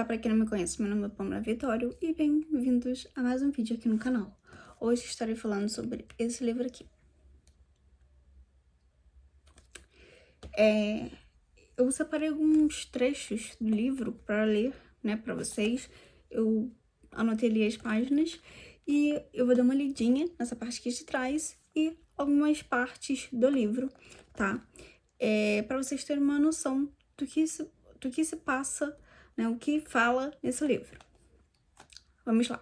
Olá, para quem não me conhece, meu nome é Pamela Vitório e bem-vindos a mais um vídeo aqui no canal. Hoje estarei falando sobre esse livro aqui. Eu separei alguns trechos do livro para ler, né, para vocês. Eu anotei ali as páginas e eu vou dar uma lidinha nessa parte aqui de trás e algumas partes do livro, tá? Para vocês terem uma noção do que se passa, né, o que fala nesse livro. Vamos lá.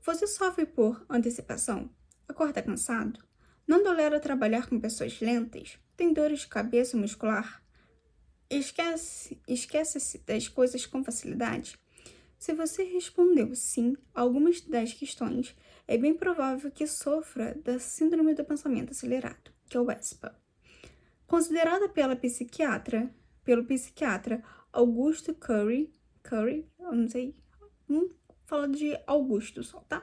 Você sofre por antecipação? Acorda cansado? Não tolera trabalhar com pessoas lentas? Tem dores de cabeça muscular? Esquece-se das coisas com facilidade? Se você respondeu sim a algumas das questões, é bem provável que sofra da Síndrome do Pensamento Acelerado, que é o ESPA. Considerada pelo psiquiatra Augusto Curry, eu não sei, fala de Augusto só, tá?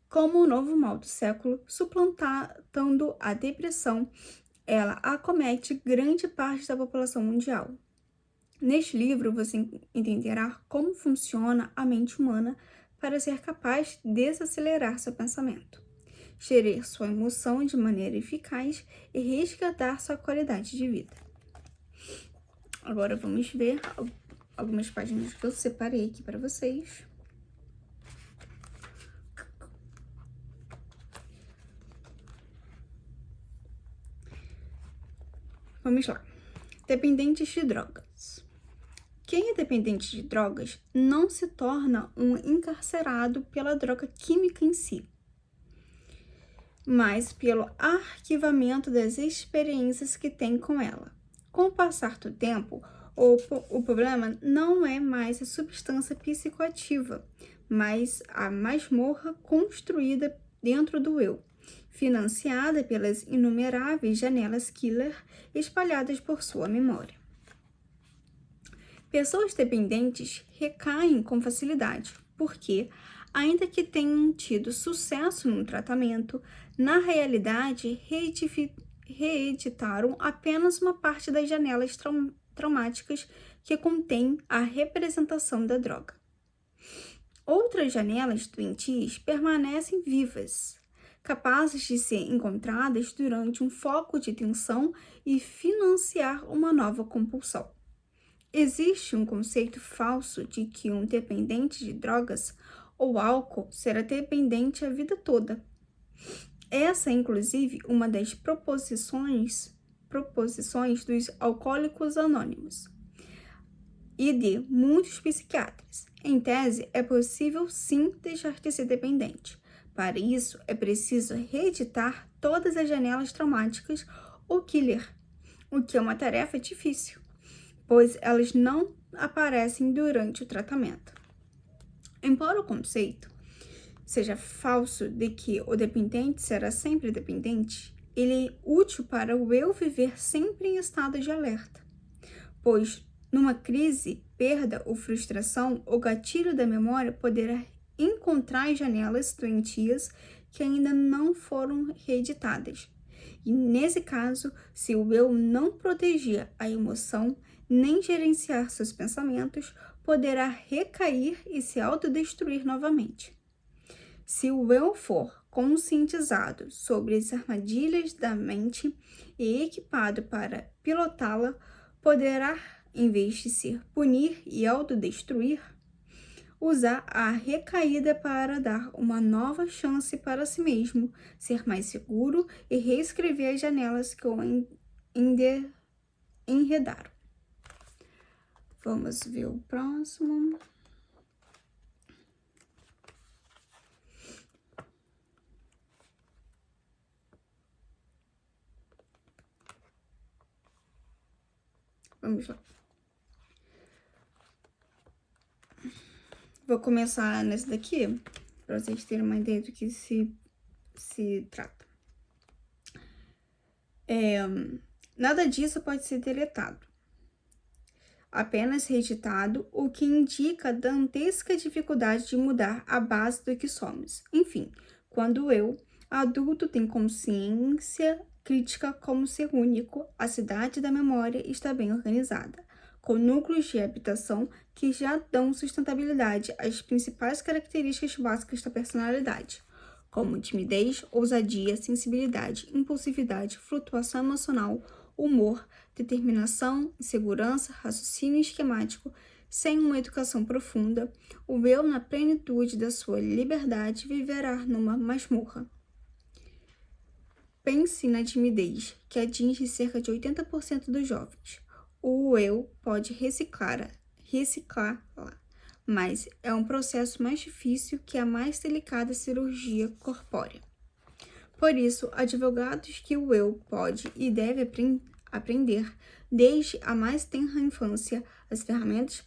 Como o novo mal do século, suplantando a depressão, ela acomete grande parte da população mundial. Neste livro, você entenderá como funciona a mente humana para ser capaz de desacelerar seu pensamento, gerir sua emoção de maneira eficaz e resgatar sua qualidade de vida. Agora vamos ver algumas páginas que eu separei aqui para vocês. Vamos lá. Dependentes de drogas. Quem é dependente de drogas não se torna um encarcerado pela droga química em si, mas pelo arquivamento das experiências que tem com ela. Com o passar do tempo, o problema não é mais a substância psicoativa, mas a masmorra construída dentro do eu, financiada pelas inumeráveis janelas killer espalhadas por sua memória. Pessoas dependentes recaem com facilidade, porque, ainda que tenham tido sucesso no tratamento, na realidade reeditaram apenas uma parte das janelas traumáticas que contém a representação da droga. Outras janelas doentias permanecem vivas, capazes de ser encontradas durante um foco de tensão e financiar uma nova compulsão. Existe um conceito falso de que um dependente de drogas ou álcool será dependente a vida toda. Essa é, inclusive, uma das proposições dos alcoólicos anônimos e de muitos psiquiatras. Em tese, é possível sim deixar de ser dependente. Para isso, é preciso reeditar todas as janelas traumáticas ou killer, o que é uma tarefa difícil, pois elas não aparecem durante o tratamento. Embora o conceito seja falso de que o dependente será sempre dependente, ele é útil para o eu viver sempre em estado de alerta, pois numa crise, perda ou frustração, o gatilho da memória poderá encontrar janelas doentias que ainda não foram reeditadas. E nesse caso, se o eu não proteger a emoção, nem gerenciar seus pensamentos, poderá recair e se autodestruir novamente. Se o eu for conscientizado sobre as armadilhas da mente e equipado para pilotá-la, poderá, em vez de se punir e autodestruir, usar a recaída para dar uma nova chance para si mesmo, ser mais seguro e reescrever as janelas que o enredaram. Vamos ver o próximo. Vamos lá. Vou começar nesse daqui, para vocês terem uma ideia do que se trata. Nada disso pode ser deletado, apenas reeditado, o que indica a dantesca dificuldade de mudar a base do que somos. Enfim, quando eu, adulto, tem consciência crítica como ser único, a cidade da memória está bem organizada. com núcleos de habitação que já dão sustentabilidade às principais características básicas da personalidade, como timidez, ousadia, sensibilidade, impulsividade, flutuação emocional, humor, determinação, insegurança, raciocínio esquemático. Sem uma educação profunda, o eu, na plenitude da sua liberdade, viverá numa masmorra. Pense na timidez, que atinge cerca de 80% dos jovens. O eu pode reciclá-la, mas é um processo mais difícil que a mais delicada cirurgia corpórea. Por isso, advogados que o eu pode e deve aprender, desde a mais tenra infância, as ferramentas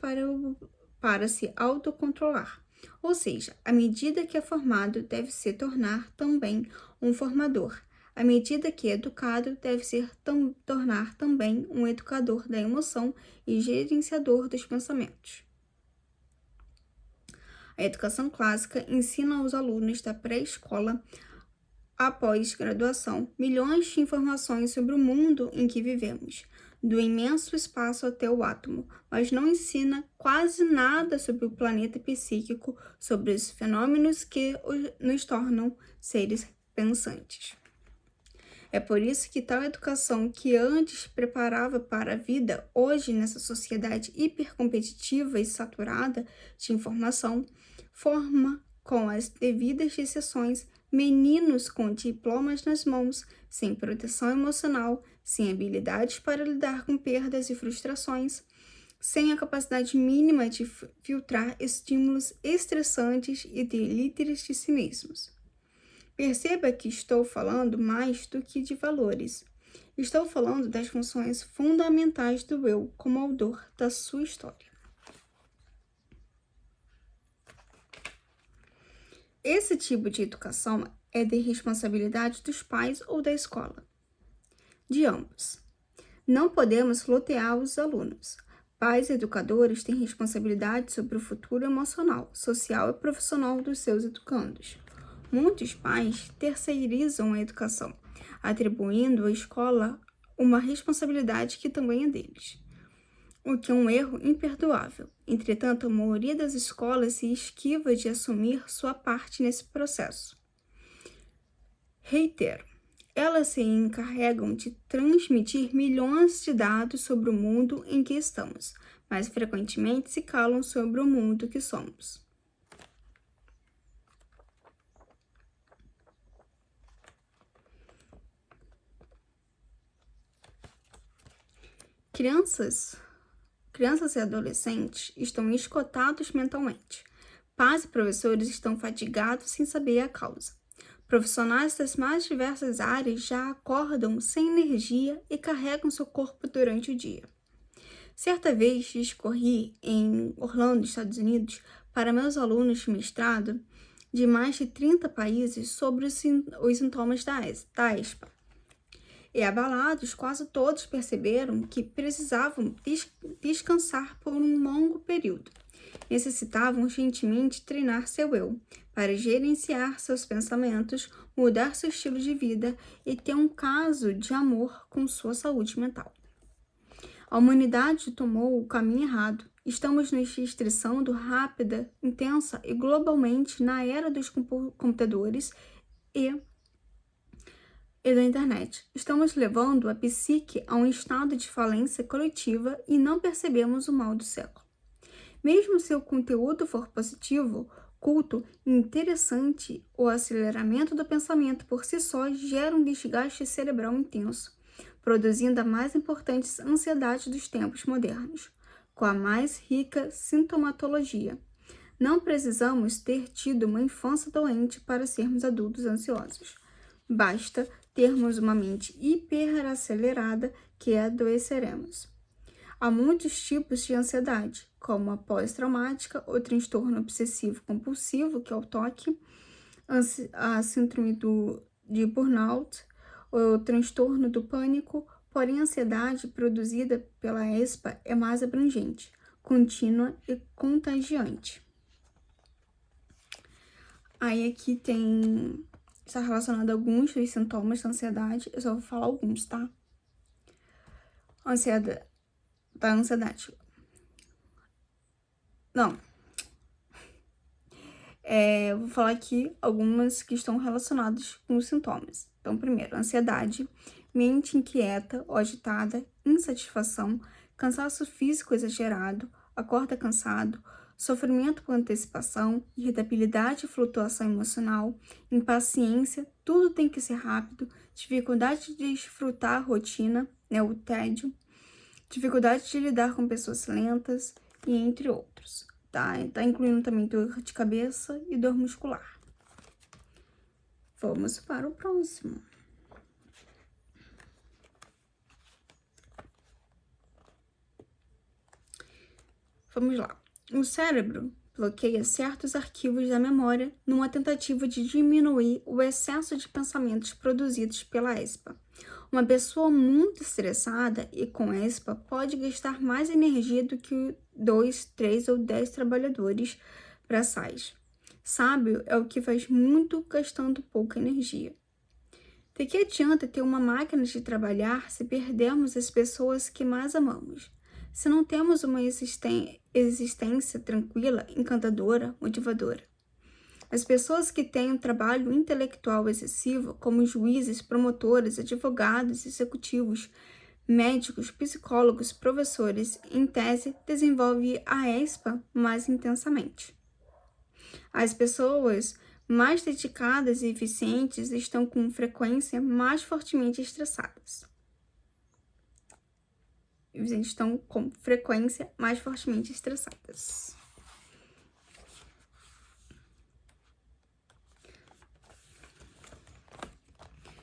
para se autocontrolar. Ou seja, à medida que é formado, deve se tornar também um formador. À medida que é educado, deve se tornar também um educador da emoção e gerenciador dos pensamentos. A educação clássica ensina aos alunos da pré-escola à pós-graduação milhões de informações sobre o mundo em que vivemos, do imenso espaço até o átomo, mas não ensina quase nada sobre o planeta psíquico, sobre os fenômenos que nos tornam seres pensantes. É por isso que tal educação que antes preparava para a vida, hoje nessa sociedade hipercompetitiva e saturada de informação, forma, com as devidas exceções, meninos com diplomas nas mãos, sem proteção emocional, sem habilidades para lidar com perdas e frustrações, sem a capacidade mínima de filtrar estímulos estressantes e de líderes de si mesmos. Perceba que estou falando mais do que de valores. Estou falando das funções fundamentais do eu como autor da sua história. Esse tipo de educação é de responsabilidade dos pais ou da escola. De ambos. Não podemos lotear os alunos. Pais e educadores têm responsabilidade sobre o futuro emocional, social e profissional dos seus educandos. Muitos pais terceirizam a educação, atribuindo à escola uma responsabilidade que também é deles, o que é um erro imperdoável. Entretanto, a maioria das escolas se esquiva de assumir sua parte nesse processo. Reitero, elas se encarregam de transmitir milhões de dados sobre o mundo em que estamos, mas frequentemente se calam sobre o mundo que somos. Crianças e adolescentes estão esgotados mentalmente. Pais e professores estão fatigados sem saber a causa. Profissionais das mais diversas áreas já acordam sem energia e carregam seu corpo durante o dia. Certa vez discorri em Orlando, Estados Unidos, para meus alunos de mestrado de mais de 30 países sobre os sintomas da ESPA. E abalados, quase todos perceberam que precisavam descansar por um longo período. Necessitavam urgentemente treinar seu eu, para gerenciar seus pensamentos, mudar seu estilo de vida e ter um caso de amor com sua saúde mental. A humanidade tomou o caminho errado. Estamos nos estressando rápida, intensa e globalmente na era dos computadores e da internet. Estamos levando a psique a um estado de falência coletiva e não percebemos o mal do século. Mesmo se o conteúdo for positivo, culto e interessante, o aceleramento do pensamento por si só gera um desgaste cerebral intenso, produzindo a mais importante ansiedade dos tempos modernos, com a mais rica sintomatologia. Não precisamos ter tido uma infância doente para sermos adultos ansiosos. Basta termos uma mente hiperacelerada que adoeceremos. Há muitos tipos de ansiedade, como a pós-traumática, o transtorno obsessivo-compulsivo, que é o TOC, a síndrome de burnout, o transtorno do pânico, porém a ansiedade produzida pela ESPA é mais abrangente, contínua e contagiante. Aí aqui está relacionado a alguns dos sintomas da ansiedade, eu só vou falar alguns, tá? Ansiedade. Não. Eu vou falar aqui algumas que estão relacionadas com os sintomas. Então, primeiro, ansiedade, mente inquieta ou agitada, insatisfação, cansaço físico exagerado, acorda cansado, sofrimento por antecipação, irritabilidade e flutuação emocional, impaciência, tudo tem que ser rápido, dificuldade de desfrutar a rotina, o tédio, dificuldade de lidar com pessoas lentas e entre outros. Tá incluindo também dor de cabeça e dor muscular. Vamos para o próximo. Vamos lá. O cérebro bloqueia certos arquivos da memória numa tentativa de diminuir o excesso de pensamentos produzidos pela ESPA. Uma pessoa muito estressada e com ESPA pode gastar mais energia do que 2, 3 ou 10 trabalhadores braçais. Sábio é o que faz muito gastando pouca energia. De que adianta ter uma máquina de trabalhar se perdermos as pessoas que mais amamos? Se não temos uma existência tranquila, encantadora, motivadora? As pessoas que têm um trabalho intelectual excessivo, como juízes, promotores, advogados, executivos, médicos, psicólogos, professores, em tese, desenvolvem a ESPA mais intensamente. As pessoas mais dedicadas e eficientes estão com frequência mais fortemente estressadas. Estão com frequência mais fortemente estressadas.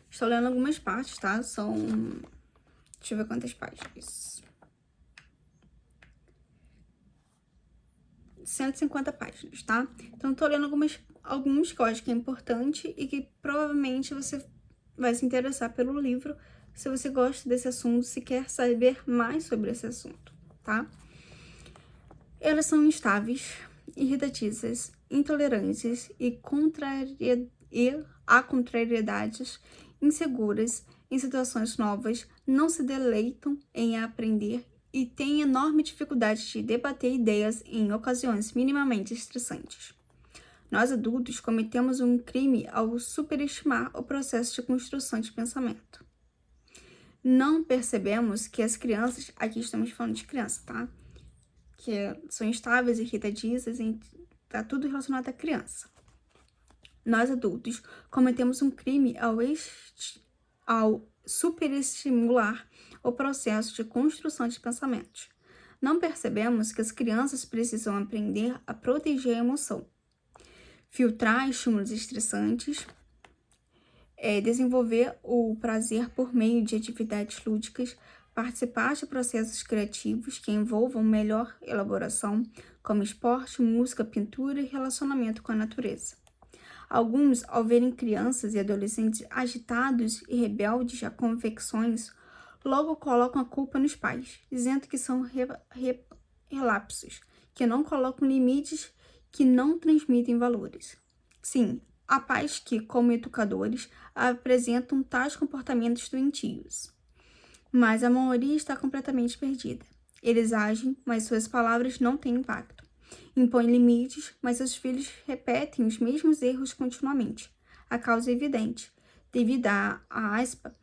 Estou lendo algumas partes, tá? São... Deixa eu ver quantas páginas. 150 páginas, tá? Então, tô lendo alguns que eu acho que é importante e que provavelmente você vai se interessar pelo livro se você gosta desse assunto, se quer saber mais sobre esse assunto, tá? Elas são instáveis, irritativas, intolerantes e a contrariedades, inseguras em situações novas, não se deleitam em aprender e têm enorme dificuldade de debater ideias em ocasiões minimamente estressantes. Nós adultos cometemos um crime ao superestimar o processo de construção de pensamento. Não percebemos que as crianças, aqui estamos falando de criança, tá? Que são instáveis, irritadizas, tá tudo relacionado à criança. Nós adultos cometemos um crime ao superestimular o processo de construção de pensamentos. Não percebemos que as crianças precisam aprender a proteger a emoção, filtrar estímulos estressantes, desenvolver o prazer por meio de atividades lúdicas, participar de processos criativos que envolvam melhor elaboração, como esporte, música, pintura e relacionamento com a natureza. Alguns, ao verem crianças e adolescentes agitados e rebeldes a convicções, logo colocam a culpa nos pais, dizendo que são relapsos, que não colocam limites, que não transmitem valores. Sim, há pais que, como educadores, apresentam tais comportamentos doentios. Mas a maioria está completamente perdida. Eles agem, mas suas palavras não têm impacto. Impõem limites, mas seus filhos repetem os mesmos erros continuamente. A causa é evidente. Devido à aspa,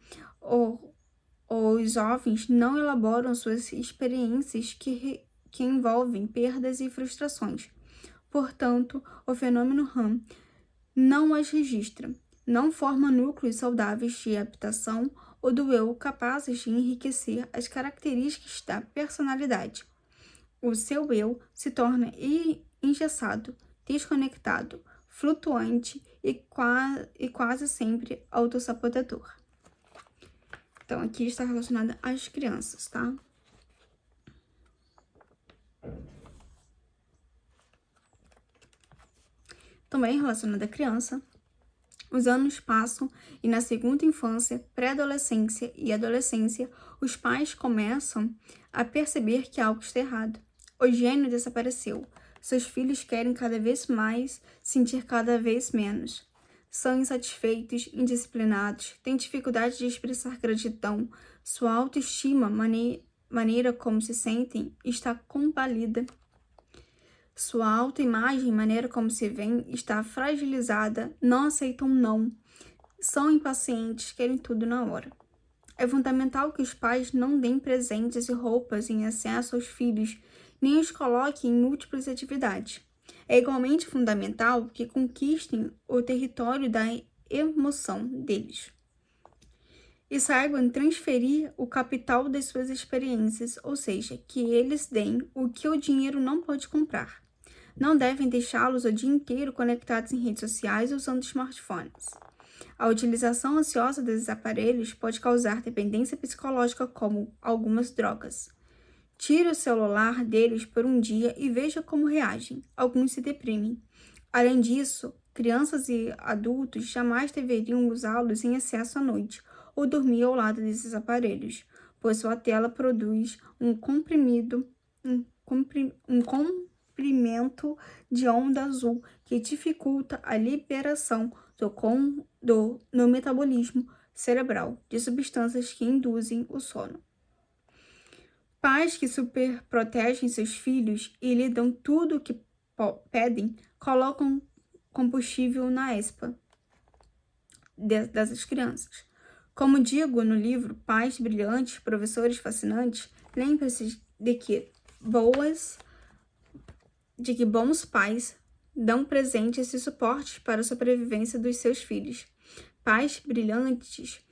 os jovens não elaboram suas experiências que envolvem perdas e frustrações. Portanto, o fenômeno RAM não as registra, não forma núcleos saudáveis de habitação ou do eu capazes de enriquecer as características da personalidade. O seu eu se torna engessado, desconectado, flutuante e quase sempre autossabotador. Então, aqui está relacionada às crianças, tá? Também relacionada à criança, os anos passam e na segunda infância, pré-adolescência e adolescência, os pais começam a perceber que algo está errado. O gênio desapareceu. Seus filhos querem cada vez mais, sentir cada vez menos. São insatisfeitos, indisciplinados, têm dificuldade de expressar gratidão. Sua autoestima, maneira como se sentem, está combalida. Sua autoimagem, maneira como se veem, está fragilizada, não aceitam não, são impacientes, querem tudo na hora. É fundamental que os pais não deem presentes e roupas em excesso aos filhos, nem os coloquem em múltiplas atividades. É igualmente fundamental que conquistem o território da emoção deles e saibam transferir o capital das suas experiências, ou seja, que eles deem o que o dinheiro não pode comprar. Não devem deixá-los o dia inteiro conectados em redes sociais usando smartphones. A utilização ansiosa desses aparelhos pode causar dependência psicológica, como algumas drogas. Tire o celular deles por um dia e veja como reagem. Alguns se deprimem. Além disso, crianças e adultos jamais deveriam usá-los em excesso à noite ou dormir ao lado desses aparelhos, pois sua tela produz um comprimento de onda azul que dificulta a liberação no metabolismo cerebral de substâncias que induzem o sono. Pais que superprotegem seus filhos e lhe dão tudo o que pedem, colocam combustível na ESPA dessas crianças. Como digo no livro Pais Brilhantes, Professores Fascinantes, lembre-se de que bons pais dão presentes e suportes para a sobrevivência dos seus filhos. Pais brilhantes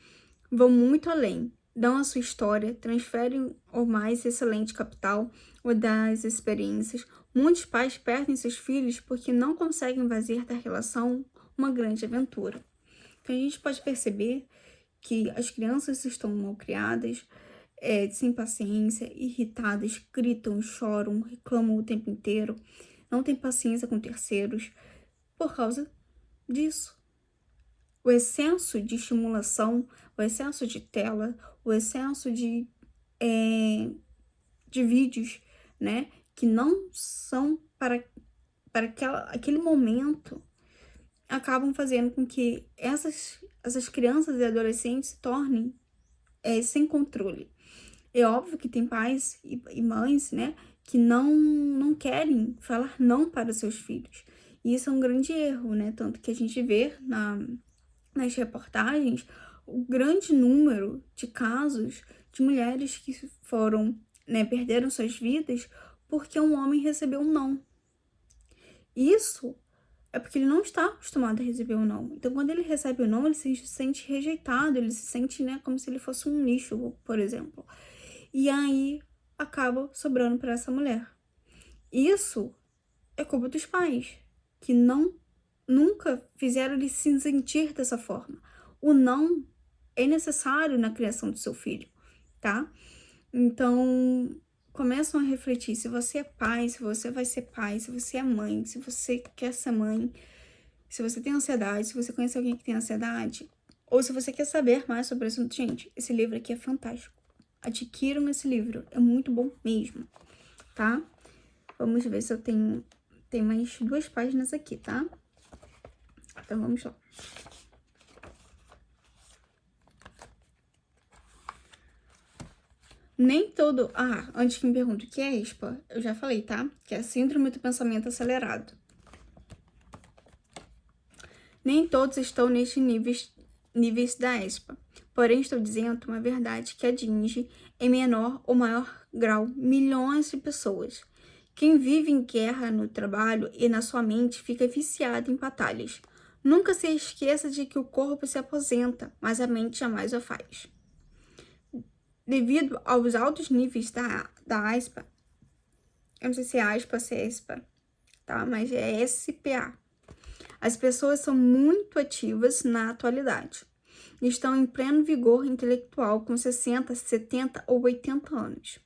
vão muito além, dão a sua história, transferem o mais excelente capital, o das experiências. Muitos pais perdem seus filhos porque não conseguem fazer da relação uma grande aventura. Então, a gente pode perceber que as crianças estão mal criadas, sem paciência, irritadas, gritam, choram, reclamam o tempo inteiro, não têm paciência com terceiros por causa disso. O excesso de estimulação, o excesso de tela, o excesso de vídeos, né, que não são para aquele momento, acabam fazendo com que essas crianças e adolescentes se tornem sem controle. É óbvio que tem pais e mães, né, que não querem falar não para seus filhos. E isso é um grande erro, né? Tanto que a gente vê nas reportagens o grande número de casos de mulheres que foram, né, perderam suas vidas porque um homem recebeu um não. Isso é porque ele não está acostumado a receber um não. Então, quando ele recebe o não, ele se sente rejeitado, ele se sente, né, como se ele fosse um lixo, por exemplo. E aí acaba sobrando para essa mulher. Isso é culpa dos pais, que nunca fizeram ele se sentir dessa forma. O não é necessário na criação do seu filho, tá? Então, começam a refletir se você é pai, se você vai ser pai, se você é mãe, se você quer ser mãe, se você tem ansiedade, se você conhece alguém que tem ansiedade, ou se você quer saber mais sobre o assunto. Gente, esse livro aqui é fantástico. Adquiram esse livro, é muito bom mesmo, tá? Vamos ver se eu tenho... Tem mais 2 páginas aqui, tá? Então, vamos lá. Nem todo... antes que me pergunte o que é ESPA, eu já falei, tá? Que é a Síndrome do Pensamento Acelerado. Nem todos estão nestes níveis da ESPA. Porém, estou dizendo uma verdade que atinge, em menor ou maior grau, milhões de pessoas. Quem vive em guerra no trabalho e na sua mente fica viciado em batalhas. Nunca se esqueça de que o corpo se aposenta, mas a mente jamais o faz. Devido aos altos níveis da ESPA, eu não sei se é ASPA ou se é ESPA, tá? Mas é SPA. As pessoas são muito ativas na atualidade. Estão em pleno vigor intelectual com 60, 70 ou 80 anos.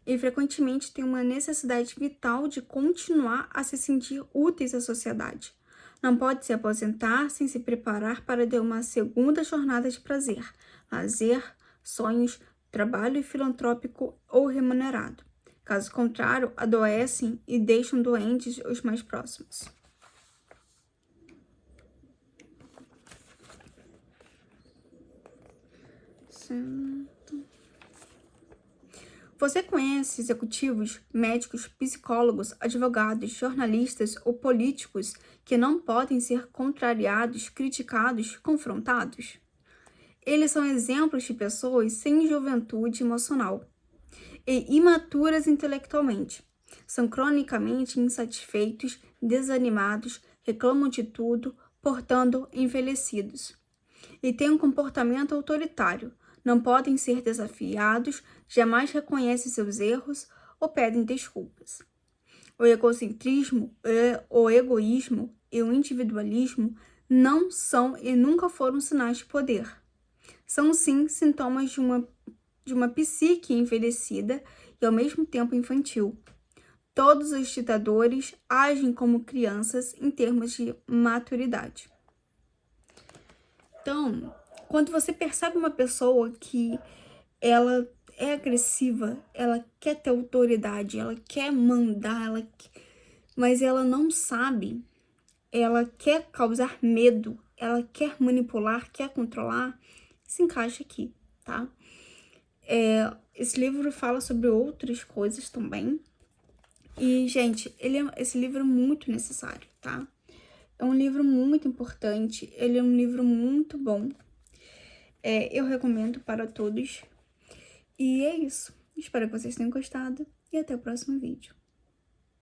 E frequentemente têm uma necessidade vital de continuar a se sentir úteis à sociedade. Não pode se aposentar sem se preparar para ter uma segunda jornada de prazer, lazer, sonhos, trabalho filantrópico ou remunerado. Caso contrário, adoecem e deixam doentes os mais próximos. Certo. Você conhece executivos, médicos, psicólogos, advogados, jornalistas ou políticos que não podem ser contrariados, criticados, confrontados? Eles são exemplos de pessoas sem juventude emocional e imaturas intelectualmente. São cronicamente insatisfeitos, desanimados, reclamam de tudo, portanto envelhecidos. E têm um comportamento autoritário. Não podem ser desafiados, jamais reconhecem seus erros ou pedem desculpas. O egocentrismo, o egoísmo e o individualismo não são e nunca foram sinais de poder. São sim sintomas de uma psique envelhecida e ao mesmo tempo infantil. Todos os ditadores agem como crianças em termos de maturidade. Então, quando você percebe uma pessoa que ela é agressiva, ela quer ter autoridade, ela quer mandar, mas ela não sabe, ela quer causar medo, ela quer manipular, quer controlar, se encaixa aqui, tá? Esse livro fala sobre outras coisas também. E, gente, esse livro é muito necessário, tá? É um livro muito importante, ele é um livro muito bom. Eu recomendo para todos. E é isso. Espero que vocês tenham gostado e até o próximo vídeo.